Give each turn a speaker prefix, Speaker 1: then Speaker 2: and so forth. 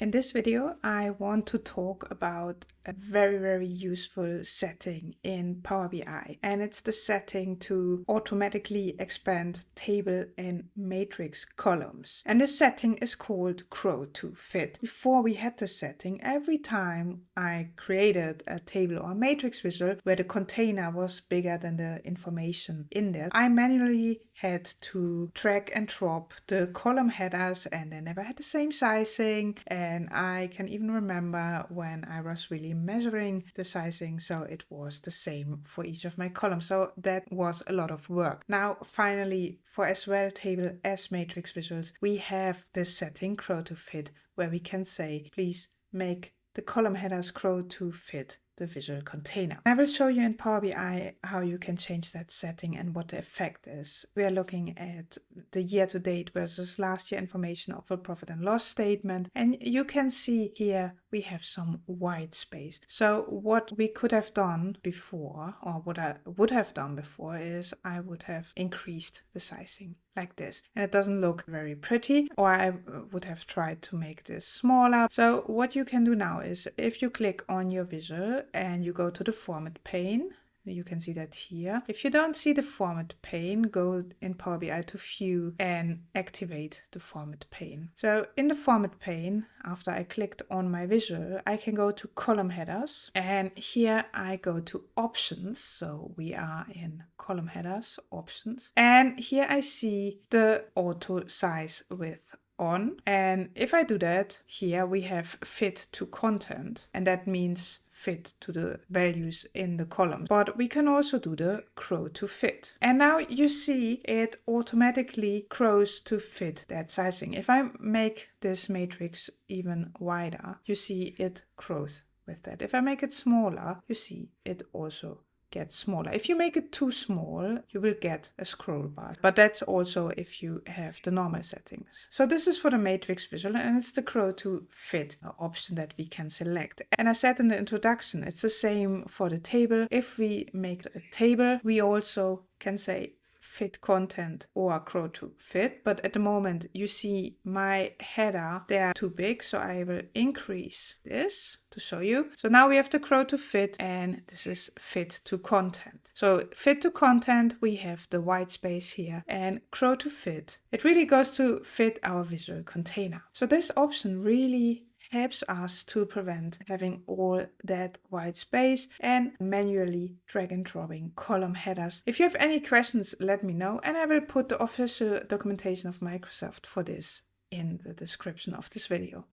Speaker 1: In this video, I want to talk about a very useful setting in Power BI, and it's the setting to automatically expand table and matrix columns. And this setting is called Grow to Fit. Before we had this setting, every time I created a table or a matrix visual where the container was bigger than the information in there, I manually had to drag and drop the column headers, and they never had the same sizing. And I can even remember when I was really measuring the sizing, so it was the same for each of my columns. So that was a lot of work. Now, finally, for as well table as matrix visuals, we have this setting, Grow to Fit, where we can say, please make the column headers grow to fit the visual container. I will show you in Power BI how you can change that setting and what the effect is. We are looking at the year-to-date versus last year information of a profit and loss statement, and you can see here we have some white space. So what we could have done before, or what I would have done before, is I would have increased the sizing like this, and it doesn't look very pretty, or I would have tried to make this smaller. So what you can do now is, if you click on your visual and you go to the format pane, you can see that here. If you don't see the format pane, go in Power BI to View and activate the format pane. So in the format pane, after I clicked on my visual, I can go to column headers, and here I go to options. So we are in column headers, options, and here I see the auto size width on. And if I do that, here we have fit to content, and that means fit to the values in the column. But we can also do the grow to fit. And now you see it automatically grows to fit that sizing. If I make this matrix even wider, you see it grows with that. If I make it smaller, you see it also gets smaller. If you make it too small, you will get a scroll bar, but that's also if you have the normal settings. So this is for the matrix visual, and it's the grow to fit option that we can select. And I said in the introduction, it's the same for the table. If we make a table, we also can say fit content or grow to fit, but at the moment you see my header, they are too big, so I will increase this to show you. So now we have the grow to fit, and this is fit to content. So fit to content, we have the white space here, and grow to fit, it really goes to fit our visual container. So this option really helps us to prevent having all that white space and manually drag and dropping column headers. If you have any questions, let me know, and I will put the official documentation of Microsoft for this in the description of this video.